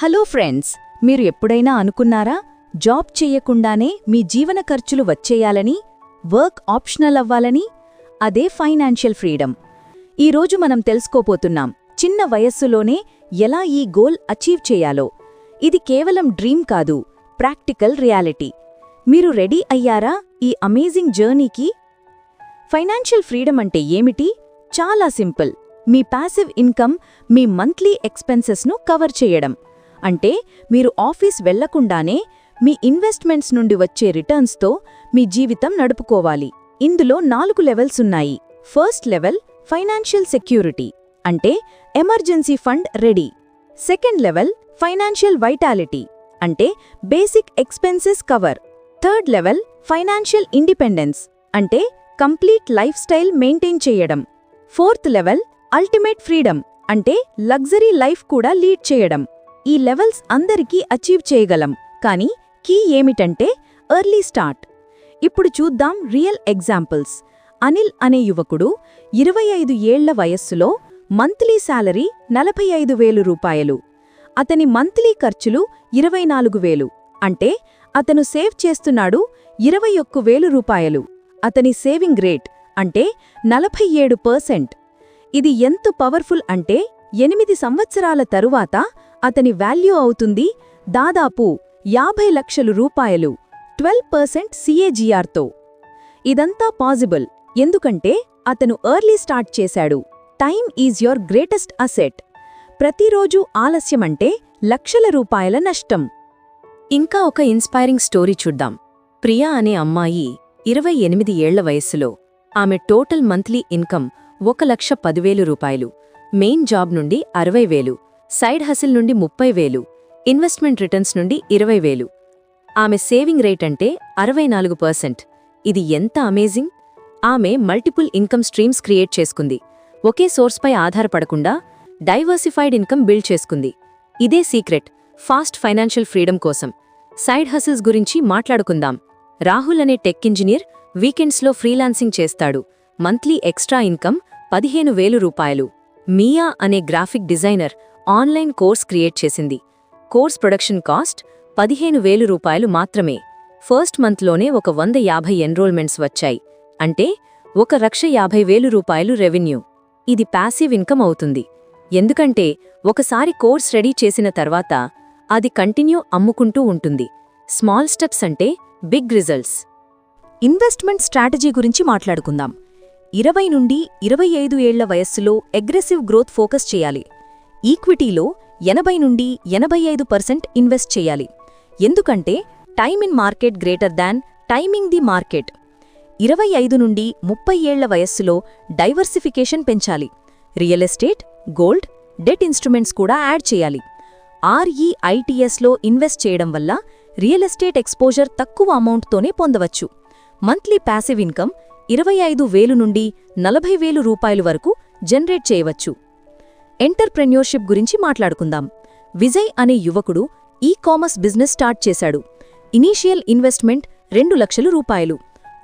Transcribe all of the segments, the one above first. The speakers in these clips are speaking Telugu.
హలో ఫ్రెండ్స్, మీరు ఎప్పుడైనా అనుకున్నారా జాబ్ చెయ్యకుండానే మీ జీవన ఖర్చులు వచ్చేయాలని, వర్క్ ఆప్షనల్ అవ్వాలని? అదే ఫైనాన్షియల్ ఫ్రీడమ్. ఈరోజు మనం తెలుసుకోపోతున్నాం చిన్న వయస్సులోనే ఎలా ఈ గోల్ అచీవ్ చేయాలో. ఇది కేవలం డ్రీమ్ కాదు, ప్రాక్టికల్ రియాలిటీ. మీరు రెడీ అయ్యారా ఈ అమేజింగ్ జర్నీకి? ఫైనాన్షియల్ ఫ్రీడమ్ అంటే ఏమిటి? చాలా సింపుల్. మీ ప్యాసివ్ ఇన్కమ్, మీ మంత్లీ ఎక్స్పెన్సెస్ను కవర్ చేయడం. అంటే మీరు ఆఫీస్ వెళ్లకుండానే మీ ఇన్వెస్ట్మెంట్స్ నుండి వచ్చే రిటర్న్స్తో మీ జీవితం నడుపుకోవాలి. ఇందులో 4 లెవెల్స్ ఉన్నాయి. ఫస్ట్ లెవెల్ ఫైనాన్షియల్ సెక్యూరిటీ, అంటే emergency fund ready. Second level financial vitality, అంటే basic expenses cover. Third level financial independence, అంటే కంప్లీట్ లైఫ్ స్టైల్ మెయింటైన్ చేయడం. ఫోర్త్ లెవెల్ అల్టిమేట్ ఫ్రీడమ్, అంటే లగ్జరీ లైఫ్ కూడా లీడ్ చేయడం. ఈ లెవెల్స్ అందరికీ అచీవ్ చేయగలం, కానీ కీ ఏమిటంటే ఎర్లీ స్టార్ట్. ఇప్పుడు చూద్దాం రియల్ ఎగ్జాంపుల్స్. అనిల్ అనే యువకుడు 25 ఏళ్ల వయస్సులో మంత్లీ శాలరీ 45,000 రూపాయలు. అతని మంత్లీ ఖర్చులు 24,000, అంటే అతను సేవ్ చేస్తున్నాడు 21,000 రూపాయలు. అతని సేవింగ్ రేట్ అంటే 47%. ఇది ఎంత పవర్ఫుల్ అంటే 8 సంవత్సరాల తరువాత అతని వాల్యూ అవుతుంది దాదాపు 50 లక్షల రూపాయలు, 12% CAGRతో. ఇదంతా పాజిబుల్ ఎందుకంటే అతను ఎర్లీ స్టార్ట్ చేశాడు. Time is your greatest asset. ప్రతిరోజు ఆలస్యమంటే లక్షల రూపాయల నష్టం. ఇంకా ఒక ఇన్స్పైరింగ్ స్టోరీ చూద్దాం. ప్రియా అనే అమ్మాయి 28 ఏళ్ల వయస్సులో. ఆమె టోటల్ మంత్లీ ఇన్కమ్ 1,10,000 రూపాయలు. మెయిన్ జాబ్ నుండి 60,000, సైడ్ హసిల్ నుండి 30,000, ఇన్వెస్ట్మెంట్ రిటర్న్స్ నుండి 20,000. ఆమె సేవింగ్ రేట్ అంటే 64%. ఇది ఎంత అమేజింగ్! ఆమె మల్టిపుల్ ఇన్కమ్ స్ట్రీమ్స్ క్రియేట్ చేసుకుంది. ఒకే సోర్స్పై ఆధారపడకుండా డైవర్సిఫైడ్ ఇన్కమ్ బిల్డ్ చేసుకుంది. ఇదే సీక్రెట్ ఫాస్ట్ ఫైనాన్షియల్ ఫ్రీడమ్ కోసం. సైడ్ హసిల్స్ గురించి మాట్లాడుకుందాం. రాహుల్ అనే టెక్ ఇంజనీర్ వీకెండ్స్లో ఫ్రీలాన్సింగ్ చేస్తాడు. మంత్లీ ఎక్స్ట్రా ఇన్కమ్ 15,000 రూపాయలు. మియా అనే graphic designer online course create చేసింది. కోర్స్ ప్రొడక్షన్ కాస్ట్ 15,000 రూపాయలు మాత్రమే. ఫస్ట్ మంత్లోనే 150 ఎన్రోల్మెంట్స్ వచ్చాయి, అంటే 1,50,000 రూపాయలు రెవెన్యూ. ఇది ప్యాసివ్ ఇన్కమ్ అవుతుంది, ఎందుకంటే ఒకసారి కోర్స్ రెడీ చేసిన తర్వాత అది కంటిన్యూ అమ్ముకుంటూ ఉంటుంది. స్మాల్ స్టెప్స్ అంటే బిగ్ రిజల్ట్స్. ఇన్వెస్ట్మెంట్ స్ట్రాటజీ గురించి మాట్లాడుకుందాం. 20 నుండి 25 ఏళ్ల వయస్సులో అగ్రెసివ్ గ్రోత్ ఫోకస్ చేయాలి. ఈక్విటీలో 80 నుండి 85% ఇన్వెస్ట్ చేయాలి, ఎందుకంటే time in market greater than timing the market. 25 నుండి 30 ఏళ్ల వయస్సులో డైవర్సిఫికేషన్ పెంచాలి. Real estate, gold, debt instruments కూడా యాడ్ చేయాలి. REITSలో ఇన్వెస్ట్ చేయడం వల్ల రియల్ ఎస్టేట్ ఎక్స్పోజర్ తక్కువ అమౌంట్తోనే పొందవచ్చు. మంత్లీ ప్యాసివ్ ఇన్కమ్ 25,000 నుండి 40,000 రూపాయలు వరకు జనరేట్ చేయవచ్చు. ఎంటర్ప్రెన్యూర్షిప్ గురించి మాట్లాడుకుందాం. విజయ్ అనే యువకుడు కామర్స్ బిజినెస్ స్టార్ట్ చేశాడు. ఇనీషియల్ ఇన్వెస్ట్మెంట్ 2 లక్షల రూపాయలు.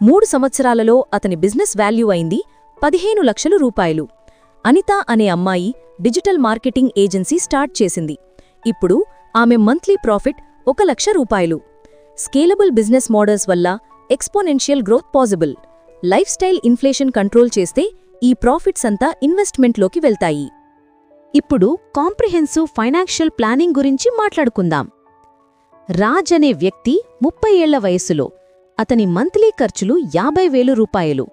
3 సంవత్సరాలలో అతని బిజినెస్ వాల్యూ అయింది 15 లక్షల రూపాయలు. అనిత అనే అమ్మాయి డిజిటల్ మార్కెటింగ్ ఏజెన్సీ స్టార్ట్ చేసింది. ఇప్పుడు ఆమె మంత్లీ ప్రాఫిట్ 1 లక్ష రూపాయలు. స్కేలబుల్ బిజినెస్ మోడల్స్ వల్ల exponential growth possible. Life style inflation control చేస్తే ఈ ప్రాఫిట్స్ అంతా ఇన్వెస్ట్మెంట్లోకి వెళ్తాయి. ఇప్పుడు కాంప్రిహెన్సివ్ ఫైనాన్షియల్ ప్లానింగ్ గురించి మాట్లాడుకుందాం. రాజ్ అనే వ్యక్తి 30 ఏళ్ల వయస్సులో. అతని మంత్లీ ఖర్చులు 50,000 రూపాయలు.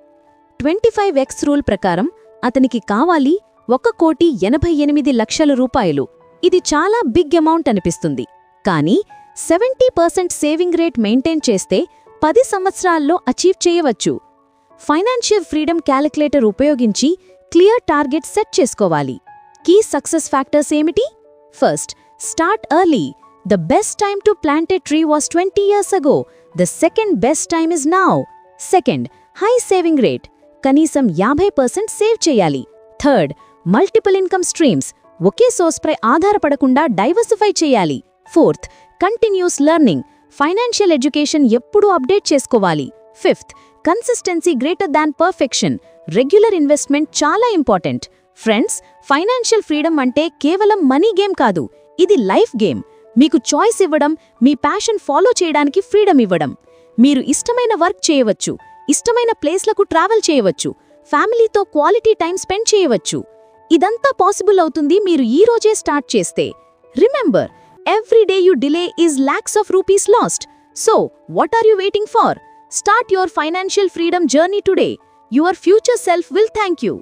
25x రూల్ ప్రకారం అతనికి కావాలి 1,88,00,000 రూపాయలు. ఇది చాలా బిగ్ అమౌంట్ అనిపిస్తుంది, కానీ 70% సేవింగ్ రేట్ మెయింటైన్ చేస్తే 10 సంవత్సరాల్లో అచీవ్ చేయవచ్చు. ఫైనాన్షియల్ ఫ్రీడమ్ క్యాలిక్యులేటర్ ఉపయోగించి క్లియర్ టార్గెట్ సెట్ చేసుకోవాలి. కీ సక్సెస్ ఫ్యాక్టర్స్ ఏమిటి? First, start early. The best time to plant a tree was 20 years ago. The second best time is now. Second, high saving rate. కనీసం 50% సేవ్ చేయాలి. Third, multiple income streams. ఒకే సోర్స్పై ఆధారపడకుండా డైవర్సిఫై చేయాలి. Fourth, continuous learning. Financial education ఎప్పుడూ అప్డేట్ చేసుకోవాలి. Fifth, consistency greater than perfection. Regular investment చాలా ఇంపార్టెంట్. ఫ్రెండ్స్, ఫైనాన్షియల్ ఫ్రీడమ్ అంటే కేవలం మనీ గేమ్ కాదు, ఇది లైఫ్ గేమ్. మీకు చాయిస్ ఇవ్వడం, మీ ప్యాషన్ ఫాలో చేయడానికి ఫ్రీడమ్ ఇవ్వడం. మీరు ఇష్టమైన వర్క్ చేయవచ్చు, ఇష్టమైన ప్లేస్లకు ట్రావెల్ చేయవచ్చు, ఫ్యామిలీతో క్వాలిటీ టైం స్పెండ్ చేయవచ్చు. ఇదంతా పాసిబుల్ అవుతుంది మీరు ఈ రోజే స్టార్ట్ చేస్తే. Remember, every day you delay is lakhs of rupees lost. So, what are you waiting for? Start your financial freedom journey today. Your future self will thank you.